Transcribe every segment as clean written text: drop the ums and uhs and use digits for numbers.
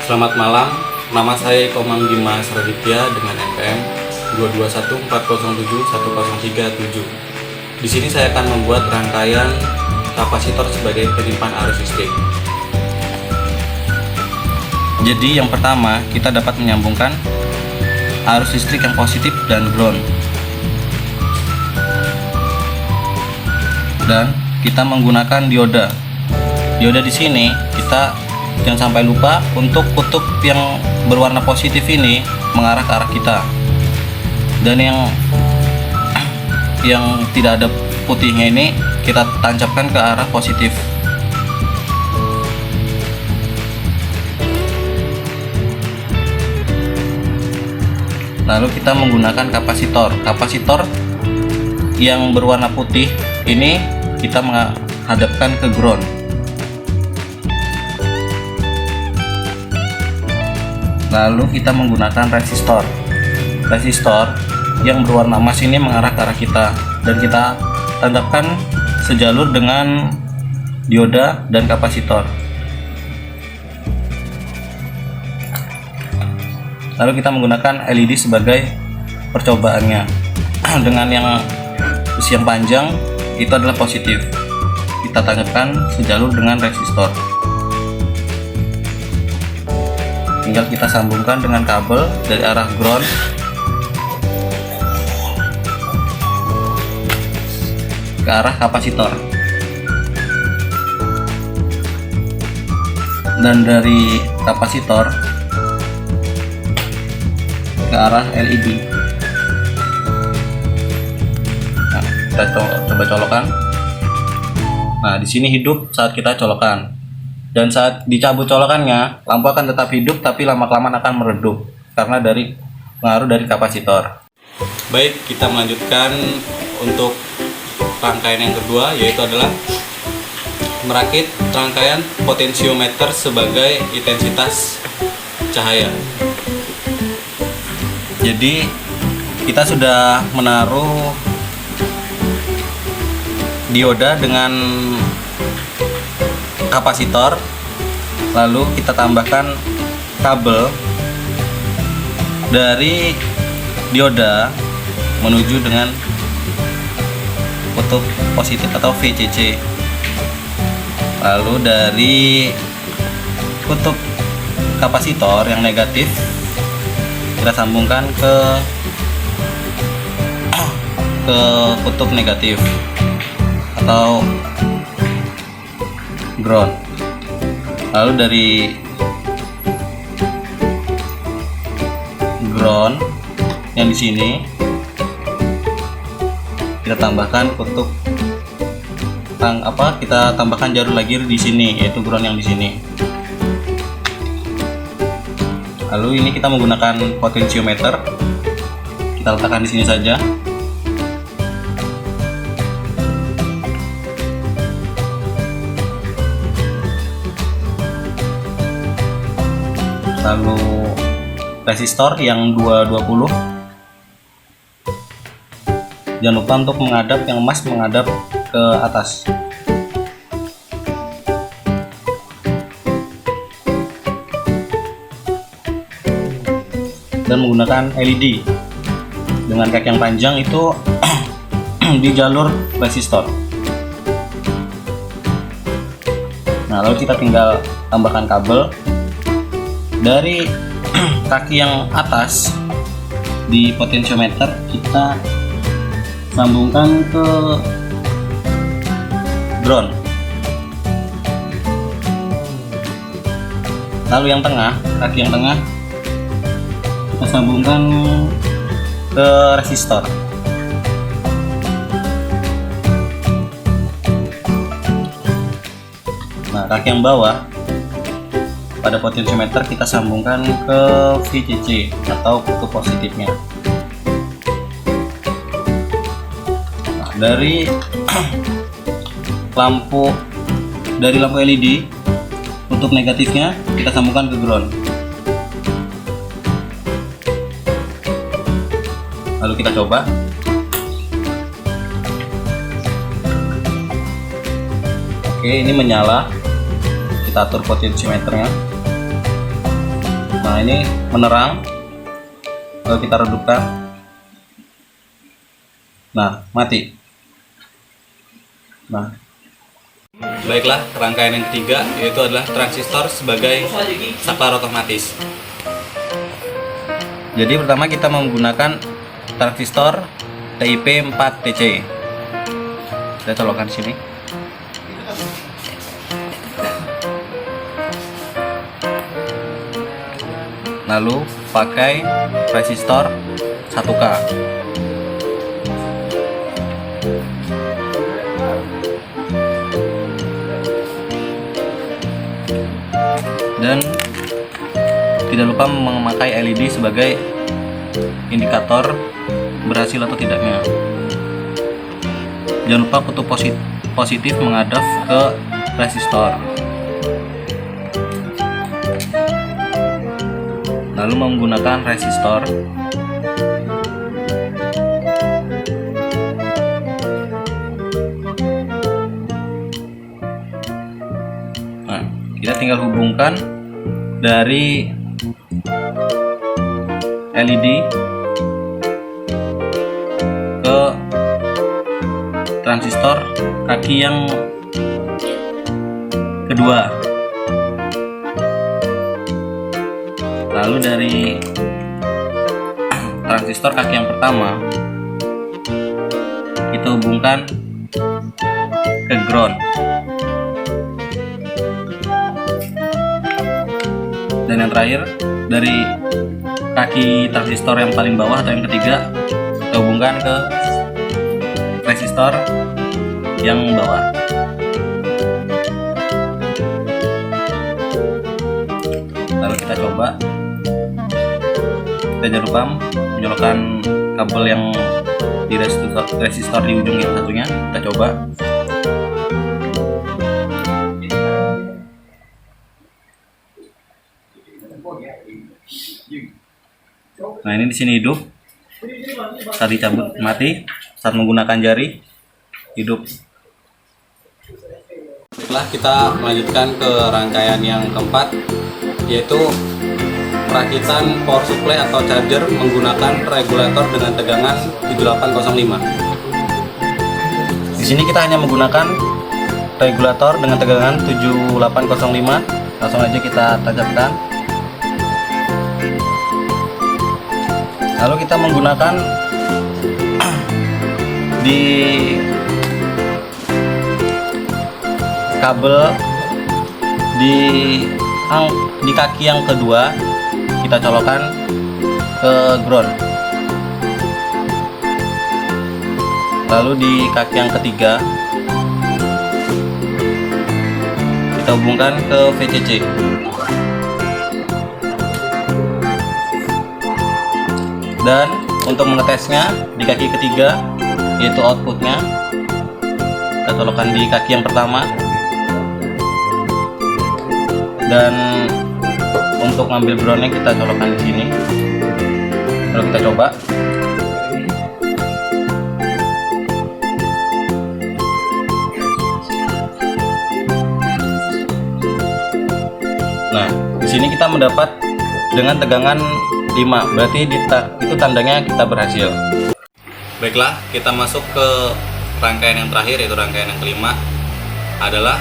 Selamat malam, nama saya Komang Dimas Raditya dengan NPM 22140710337. Di sini saya akan membuat rangkaian kapasitor sebagai penyimpan arus listrik. Jadi yang pertama, kita dapat menyambungkan arus listrik yang positif dan ground. Dan kita menggunakan dioda. Dioda di sini kita jangan sampai lupa untuk kutub yang berwarna positif ini mengarah ke arah kita, dan yang tidak ada putihnya ini kita tancapkan ke arah positif. Lalu kita menggunakan kapasitor. Kapasitor yang berwarna putih ini kita menghadapkan ke ground. Lalu kita menggunakan resistor. Resistor yang berwarna emas ini mengarah ke arah kita, dan kita tandapkan sejalur dengan dioda dan kapasitor. Lalu kita menggunakan LED sebagai percobaannya. Dengan yang usia panjang itu adalah positif. Kita tandapkan sejalur dengan resistor. Tinggal kita sambungkan dengan kabel dari arah ground ke arah kapasitor, dan dari kapasitor ke arah LED. Nah, kita coba colokan. Nah, di sini hidup saat kita colokan. Dan saat dicabut colokannya, lampu akan tetap hidup tapi lama-kelamaan akan meredup karena dari pengaruh dari kapasitor. Baik, kita melanjutkan untuk rangkaian yang kedua, yaitu adalah merakit rangkaian potensiometer sebagai intensitas cahaya. Jadi kita sudah menaruh dioda dengan kapasitor, lalu kita tambahkan kabel dari dioda menuju dengan kutub positif atau VCC. Lalu dari kutub kapasitor yang negatif kita sambungkan ke kutub negatif atau ground. Lalu dari ground yang di sini kita tambahkan kutub kita tambahkan jalur lagi di sini, yaitu ground yang di sini. Lalu ini kita menggunakan potensiometer, kita letakkan di sini saja. Lalu resistor yang 220, jangan lupa untuk menghadap, yang emas menghadap ke atas. Dan menggunakan LED dengan kaki yang panjang itu di jalur resistor. Nah, lalu kita tinggal tambahkan kabel dari kaki yang atas di potensiometer, kita sambungkan ke ground. Lalu yang tengah, kaki yang tengah kita sambungkan ke resistor. Nah, kaki yang bawah pada potensiometer kita sambungkan ke VCC atau kutub positifnya. Nah, dari lampu LED kutub negatifnya kita sambungkan ke ground. Lalu kita coba. Oke, ini menyala. Kita atur potensiometernya. Nah, ini menerang. Lalu kita redupkan. Nah, mati. Nah, baiklah, rangkaian yang ketiga yaitu adalah transistor sebagai saklar otomatis. Jadi pertama kita menggunakan transistor TIP 4TC. Kita colokkan di sini. Lalu pakai resistor 1K. Dan tidak lupa memakai LED sebagai indikator berhasil atau tidaknya. Jangan lupa kutub positif menghadap ke resistor. Lalu menggunakan resistor kita tinggal hubungkan dari LED ke transistor kaki yang kedua. Lalu dari transistor kaki yang pertama kita hubungkan ke ground. Dan yang terakhir dari kaki transistor yang paling bawah atau yang ketiga kita hubungkan ke resistor yang bawah. Lalu kita coba. Kita jangan lupa menyolokkan kabel yang di resistor di ujung yang satunya. Kita coba. Nah, ini di sini hidup. Saat dicabut mati. Saat menggunakan jari hidup. Setelah kita melanjutkan ke rangkaian yang keempat, yaitu perakitan power supply atau charger menggunakan regulator dengan tegangan 7805. Di sini kita hanya menggunakan regulator dengan tegangan 7805. Langsung aja kita tancapkan. Lalu kita menggunakan di kabel di kaki yang kedua kita colokkan ke ground. Lalu di kaki yang ketiga kita hubungkan ke VCC. Dan untuk mengetesnya di kaki ketiga yaitu outputnya kita colokkan di kaki yang pertama. Dan untuk ngambil groundnya kita colokkan di sini. Lalu kita coba. Nah, di sini kita mendapat dengan tegangan 5, berarti itu tandanya kita berhasil. Baiklah, kita masuk ke rangkaian yang terakhir, yaitu rangkaian yang kelima adalah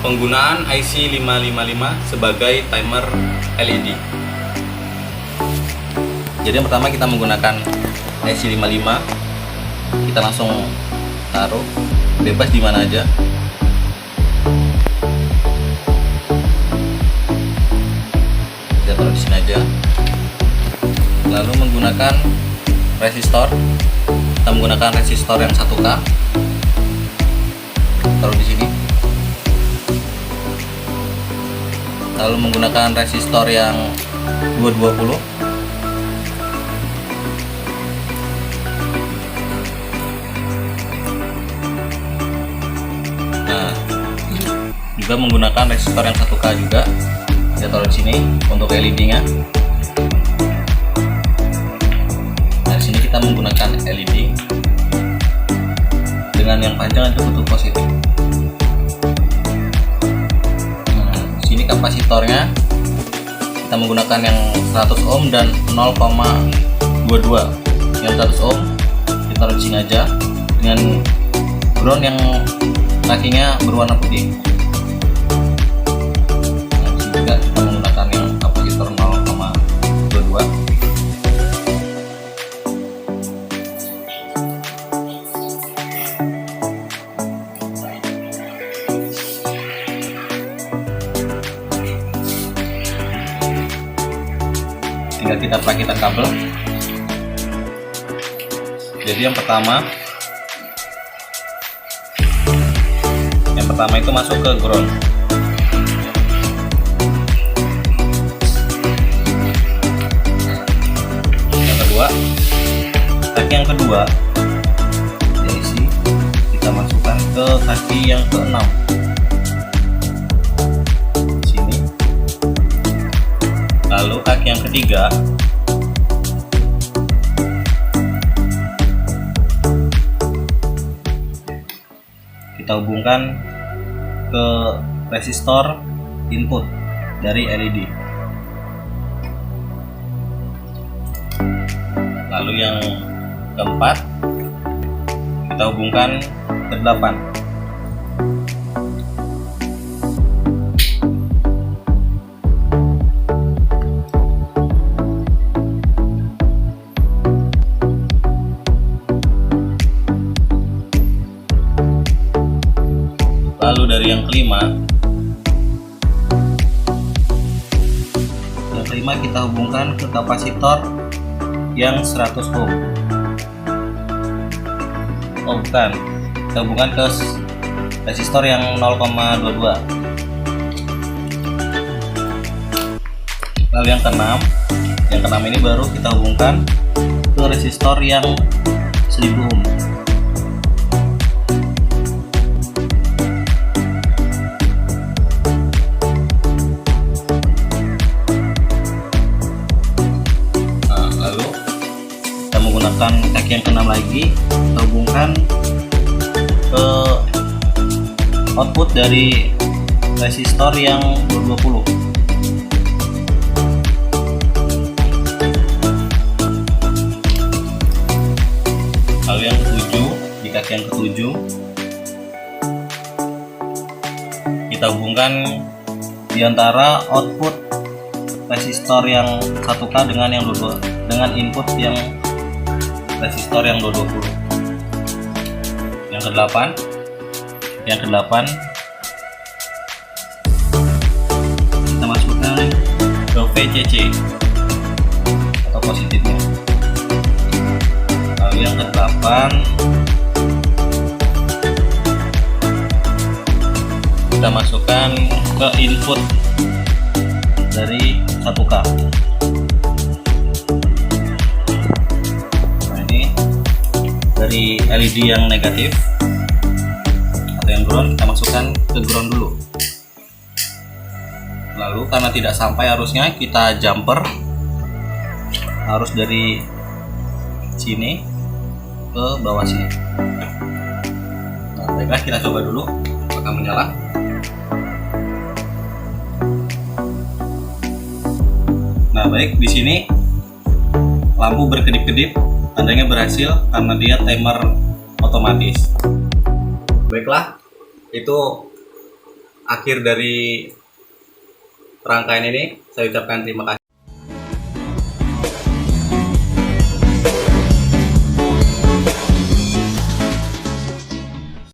penggunaan IC 555 sebagai timer LED. Jadi yang pertama kita menggunakan IC 55, kita langsung taruh bebas di mana aja. Kita taruh di sini aja. Lalu menggunakan resistor, kita menggunakan resistor yang 1K, taruh di sini. Lalu menggunakan resistor yang 220. Nah, juga menggunakan resistor yang 1K juga, kita taruh di sini untuk LED-nya. Di sini kita menggunakan LED dengan yang panjang itu kutub positif. Nah, di sini kapasitornya kita menggunakan yang 100 ohm dan 0,22. Yang 100 ohm kita taruh di sini aja dengan ground yang kakinya berwarna putih. Nah, di sini juga kita menggunakan yang kapasitor 0,22. Tinggal kita perakitan kabel. Jadi yang pertama itu masuk ke ground. Yang kedua, kaki yang kedua diisi, kita masukkan ke kaki yang keenam. Sini. Lalu kaki yang ketiga kita hubungkan ke resistor input dari LED. Lalu yang keempat kita hubungkan ke 8. Lalu dari yang kelima kita hubungkan ke kapasitor yang 100 ohm. Oh bukan, kita hubungkan ke resistor yang 0,22. Lalu yang keenam ini baru kita hubungkan ke resistor yang 1000 ohm. Menggunakan kaki yang keenam lagi, kita hubungkan ke output dari resistor yang 220. Lalu yang ketujuh, di kaki yang ketujuh kita hubungkan di antara output resistor yang 1K dengan yang 22, dengan input yang resistor yang 220. Yang kedelapan kita masukkan ke VCC atau positifnya. Lalu yang kedelapan kita masukkan ke input dari 1K. Dari LED yang negatif atau yang ground, kita masukkan ke ground dulu. Lalu karena tidak sampai arusnya, kita jumper arus dari sini ke bawah sini. Nah, baiklah, kita coba dulu apakah menyala. Nah, baik, di sini lampu berkedip-kedip, tandanya berhasil karena dia timer otomatis. Baiklah, itu akhir dari rangkaian ini. Saya ucapkan terima kasih.